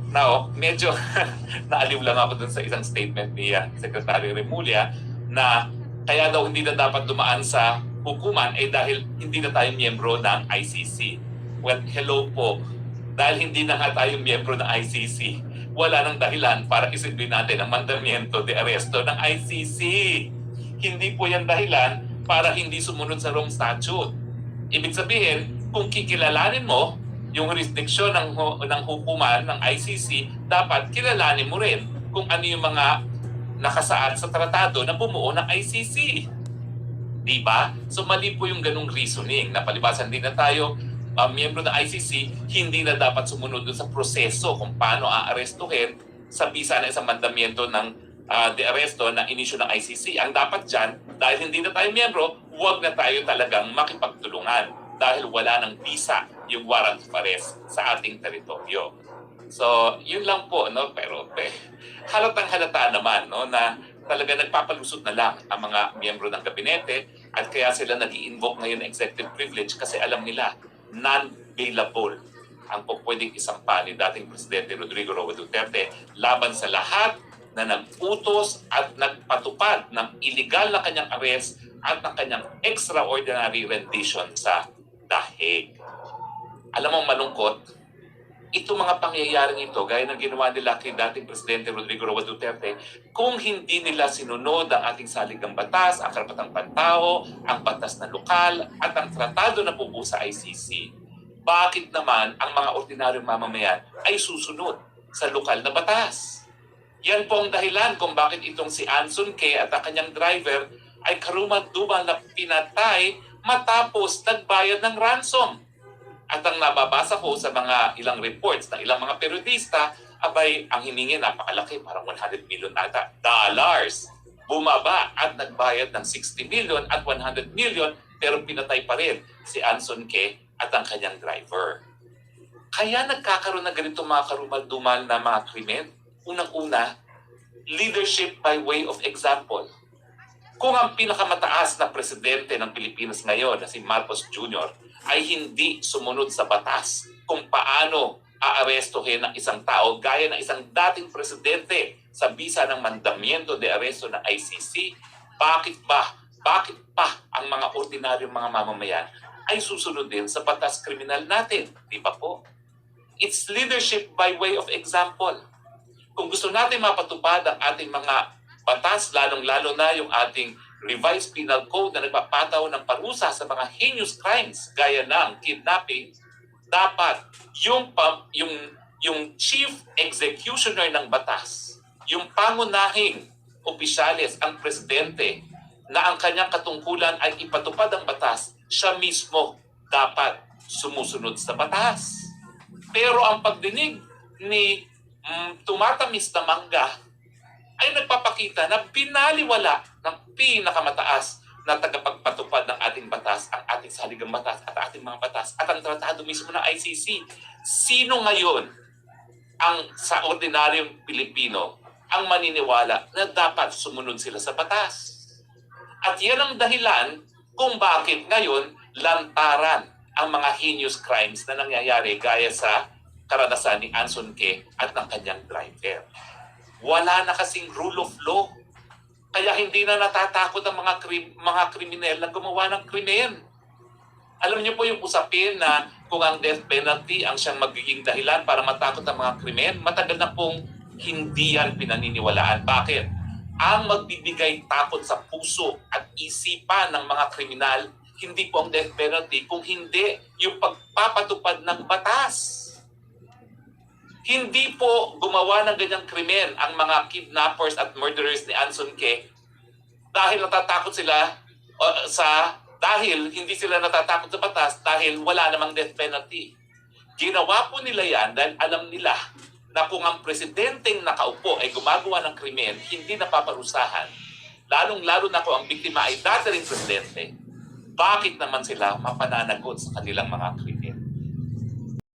Now, medyo naaliw lang ako dun sa isang statement ni Secretary Remulla na kaya daw hindi na dapat dumaan sa hukuman ay dahil hindi na tayo miyembro ng ICC. Well, hello po. Dahil hindi na nga tayo miyembro ng ICC, wala nang dahilan para isipin natin ang mandamiento de arresto ng ICC. Hindi po yan dahilan para hindi sumunod sa Rome Statute. Ibig sabihin, kung kikilalanin mo yung jurisdiction ng hukuman ng ICC, dapat kilalanin mo rin kung ano yung mga nakasaad sa tratado na bumuo ng ICC. Diba? So mali po yung ganung reasoning na palibasan din na tayo miyembro ng ICC, hindi na dapat sumunod dun sa proseso kung paano aarestuhin sa bisa ng isang mandamiento ng de arresto na inisyu ng ICC. Ang dapat dyan, dahil hindi na tayo miyembro, huwag na tayo talagang makipagtulungan dahil wala ng visa yung warrant of arrest sa ating teritoryo. So, yun lang po, no? Pero halatang halata naman, no, na talaga nagpapalusot na lang ang mga miyembro ng gabinete at kaya sila nag-i-invoke ngayon ng executive privilege kasi alam nila non-bailable ang pwedeng isampa ni dating Presidente Rodrigo Roa Duterte laban sa lahat na nag-utos at nagpatupad ng illegal na kanyang arrest at ng kanyang extraordinary rendition sa The Hague. Alam mo malungkot, itong mga pangyayaring ito, gaya ng ginawa nila kay dating Presidente Rodrigo Roa Duterte, kung hindi nila sinunod ang ating saligang batas, ang karapatang pantao, ang batas na lokal, at ang tratado na bubuo sa ICC, bakit naman ang mga ordinaryong mamamayan ay susunod sa lokal na batas? Yan po ang dahilan kung bakit itong si Anson K. at ang kanyang driver ay karumal-dumal na pinatay matapos nagbayad ng ransom. At ang nababasa ko sa mga ilang reports ng ilang mga periodista, abay, ang hiningi napakalaki, parang 100 million ata, dollars. Bumaba at nagbayad ng 60 million at 100 million, pero pinatay pa rin si Anson K. at ang kanyang driver. Kaya nagkakaroon na ganito mga karumal-dumal na mga krimen. Unang-una, leadership by way of example. Kung ang pinakamataas na presidente ng Pilipinas ngayon na si Marcos Jr. ay hindi sumunod sa batas kung paano aarestuhin ng isang tao gaya ng isang dating presidente sa bisa ng mandamiento de arresto ng ICC, bakit pa ang mga ordinaryong mga mamamayan ay susunod din sa batas kriminal natin? Di ba po? It's leadership by way of example. Kung gusto natin mapatupad ang ating mga batas, lalong-lalo na yung ating revised penal code na nagpapataw ng parusa sa mga heinous crimes gaya ng kidnapping, dapat yung chief executioner ng batas, yung pangunahing opisyales, ang presidente, na ang kanyang katungkulan ay ipatupad ang batas, siya mismo dapat sumusunod sa batas. Pero ang pagdinig ni tumatamis na mangga ay nagpapakita na binaliwala ng pinakamataas na tagapagpatupad ng ating batas, ang ating saligang batas at ating mga batas at ang tratado mismo ng ICC. Sino ngayon ang sa ordinaryong Pilipino ang maniniwala na dapat sumunod sila sa batas? At yan ang dahilan kung bakit ngayon lantaran ang mga heinous crimes na nangyayari gaya sa karanasan ni Anson K. at ng kanyang driver. Wala na kasing rule of law. Kaya hindi na natatakot ang mga kriminal na gumawa ng krimen. Alam niyo po yung usapin na kung ang death penalty ang siyang magiging dahilan para matakot ang mga krimen, matagal na pong hindi yan pinaniniwalaan. Bakit? Ang magbibigay takot sa puso at isipan ng mga kriminal, hindi po ang death penalty, kung hindi yung pagpapatupad ng batas. Hindi po gumawa ng ganyang krimen ang mga kidnappers at murderers ni Anson K. dahil natatakot sila dahil hindi sila natatakot sa batas dahil wala namang death penalty. Ginawa po nila yan dahil alam nila na kung ang presidenteng nakaupo ay gumagawa ng krimen, hindi napaparusahan. Lalong-lalo na kung ang biktima ay dati ring presidente, bakit naman sila mapananagot sa kanilang mga krimen?